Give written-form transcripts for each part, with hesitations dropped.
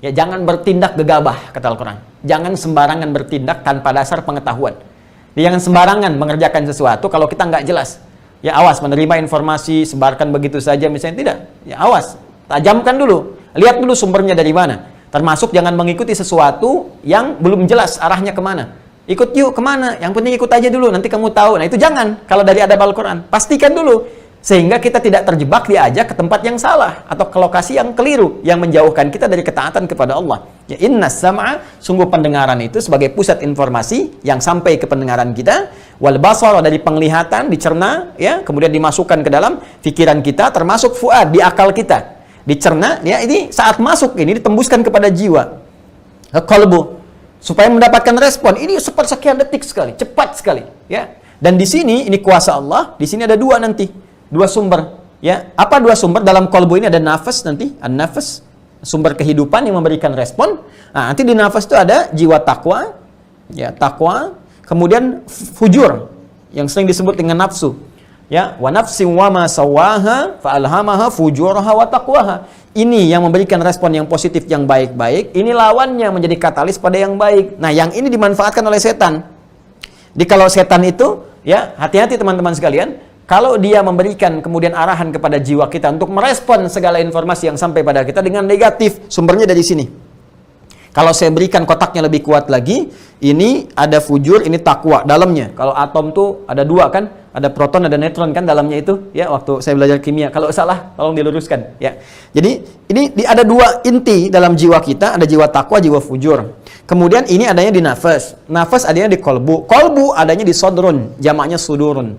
Ya, jangan bertindak gegabah, kata Al-Quran. Jangan sembarangan bertindak tanpa dasar pengetahuan. Jangan sembarangan mengerjakan sesuatu kalau kita nggak jelas. Ya, awas menerima informasi, sebarkan begitu saja misalnya, tidak. Ya, awas, tajamkan dulu. Lihat dulu sumbernya dari mana. Termasuk jangan mengikuti sesuatu yang belum jelas arahnya kemana. Ikut yuk kemana, yang penting ikut aja dulu, nanti kamu tahu. Nah, itu jangan. Kalau dari adab Al-Quran, pastikan dulu. Sehingga kita tidak terjebak diajak ke tempat yang salah atau ke lokasi yang keliru yang menjauhkan kita dari ketaatan kepada Allah. Ya, innas sam'a, sungguh pendengaran itu sebagai pusat informasi yang sampai ke pendengaran kita, wal basara, dari penglihatan dicerna, ya, kemudian dimasukkan ke dalam pikiran kita, termasuk fuad, di akal kita. Dicerna, ya, ini saat masuk ini ditembuskan kepada jiwa, ke qalbu, supaya mendapatkan respon. Ini sepersekian detik sekali, cepat sekali, ya. Dan di sini ini kuasa Allah, di sini ada dua nanti. Dua sumber, ya. Apa dua sumber? Dalam kolbu ini ada nafas nanti, an-nafas, sumber kehidupan yang memberikan respon. Nah, nanti di nafas itu ada jiwa takwa, ya, takwa, kemudian fujur yang sering disebut dengan nafsu. Ya, wa nafsin wa ma sawaha fa alhamaha fujuraha wa taqwaha. Ini yang memberikan respon yang positif, yang baik-baik. Ini lawannya menjadi katalis pada yang baik. Nah, yang ini dimanfaatkan oleh setan. Jadi kalau setan itu, ya, hati-hati teman-teman sekalian. Kalau dia memberikan kemudian arahan kepada jiwa kita untuk merespon segala informasi yang sampai pada kita dengan negatif, sumbernya dari sini. Kalau saya berikan kotaknya lebih kuat lagi, ini ada fujur, ini takwa dalamnya. Kalau atom tuh ada dua kan, ada proton, ada neutron kan dalamnya itu, ya, waktu saya belajar kimia. Kalau salah, tolong diluruskan, ya. Jadi ini ada dua inti dalam jiwa kita, ada jiwa takwa, jiwa fujur. Kemudian ini adanya di nafas, nafas adanya di kolbu, kolbu adanya di sodrun, jamaknya sudurun,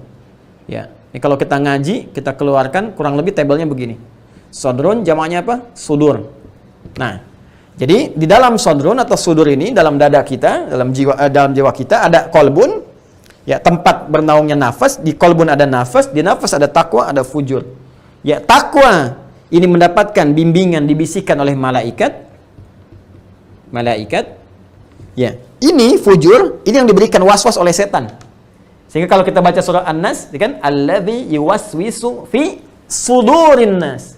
ya. Ini kalau kita ngaji, kita keluarkan kurang lebih tabelnya begini. Sodrun jamaknya apa? Sudur. Nah, jadi di dalam sodrun atau sudur ini, dalam dada kita, dalam jiwa kita ada kolbun, ya, tempat bernaungnya nafas. Di kolbun ada nafas, di nafas ada takwa, ada fujur. Ya, takwa ini mendapatkan bimbingan, dibisikkan oleh malaikat. Malaikat. Ya, ini fujur, ini yang diberikan waswas oleh setan. Sehingga kalau kita baca surah An-Nas, kan, alladzi yuwaswisu fi sudurin nas.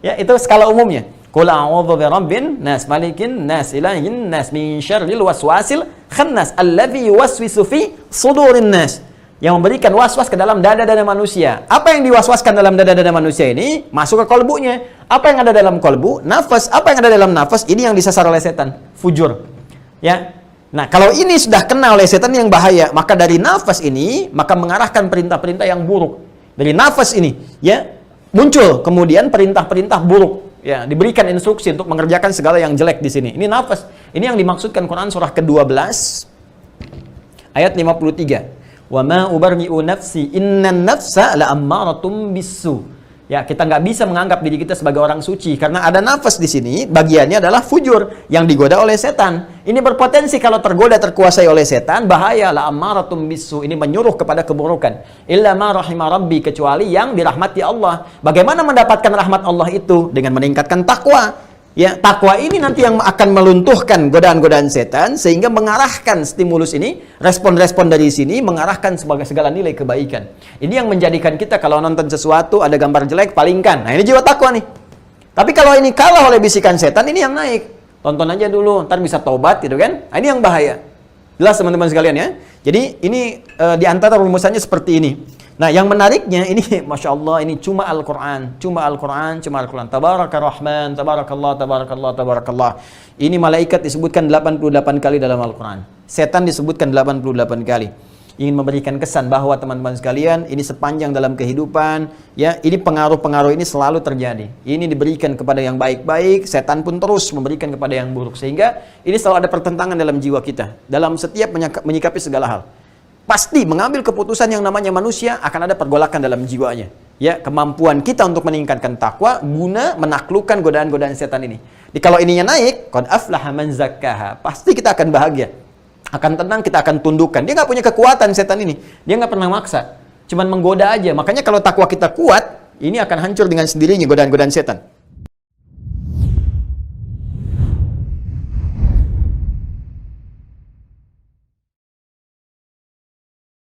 Ya, itu skala umumnya. Qul a'udzu birabbin nas, malikin nas, ilahin nas, min syarril waswasil khannas, alladzi yuwaswisu fi sudurin nas. Yang memberikan waswas ke dalam dada-dada manusia. Apa yang diwaswaskan dalam dada-dada manusia ini masuk ke kolbunya. Apa yang ada dalam kolbu? Nafas. Apa yang ada dalam nafas? Ini yang disasar oleh setan. Fujur. Ya. Nah, kalau ini sudah kena oleh setan yang bahaya, maka dari nafas ini, maka mengarahkan perintah-perintah yang buruk. Dari nafas ini, ya, muncul kemudian perintah-perintah buruk. Ya, diberikan instruksi untuk mengerjakan segala yang jelek di sini. Ini nafas. Ini yang dimaksudkan Quran surah ke-12, ayat 53. Wa ma ubarri'u nafsi, innan nafsa la'ammaratum bisu. Ya, kita nggak bisa menganggap diri kita sebagai orang suci karena ada nafas di sini, bagiannya adalah fujur yang digoda oleh setan. Ini berpotensi kalau tergoda, terkuasai oleh setan, bahaya. La ammaratum bisu, ini menyuruh kepada keburukan. Illa ma rahima rabbi, kecuali yang dirahmati Allah. Bagaimana mendapatkan rahmat Allah itu? Dengan meningkatkan takwa. Ya, takwa ini nanti yang akan meluntuhkan godaan-godaan setan sehingga mengarahkan stimulus ini, respon-respon dari sini mengarahkan sebagai segala nilai kebaikan. Ini yang menjadikan kita kalau nonton sesuatu ada gambar jelek, palingkan. Nah, ini jiwa takwa nih. Tapi kalau ini kalah oleh bisikan setan, ini yang naik. Tonton aja dulu, ntar bisa taubat gitu kan. Nah, ini yang bahaya. Jelas teman-teman sekalian ya. Jadi ini di antara rumusannya seperti ini. Nah, yang menariknya ini, Masya Allah, ini cuma Al-Quran. Cuma Al-Quran, cuma Al-Quran. Tabaraka Rahman, Tabarakallah, Tabarakallah, Tabarakallah. Ini malaikat disebutkan 88 kali dalam Al-Quran. Setan disebutkan 88 kali. Ingin memberikan kesan bahwa teman-teman sekalian, ini sepanjang dalam kehidupan, ya, ini pengaruh-pengaruh ini selalu terjadi. Ini diberikan kepada yang baik-baik, setan pun terus memberikan kepada yang buruk. Sehingga ini selalu ada pertentangan dalam jiwa kita. Dalam setiap menyikapi segala hal. Pasti mengambil keputusan yang namanya manusia akan ada pergolakan dalam jiwanya. Ya, kemampuan kita untuk meningkatkan takwa guna menaklukkan godaan-godaan setan ini. Jadi kalau ininya naik, qad aflaha man zakkaha, pasti kita akan bahagia. Akan tenang, kita akan tundukkan. Dia nggak punya kekuatan setan ini. Dia nggak pernah maksa. Cuman menggoda aja. Makanya kalau takwa kita kuat, ini akan hancur dengan sendirinya godaan-godaan setan.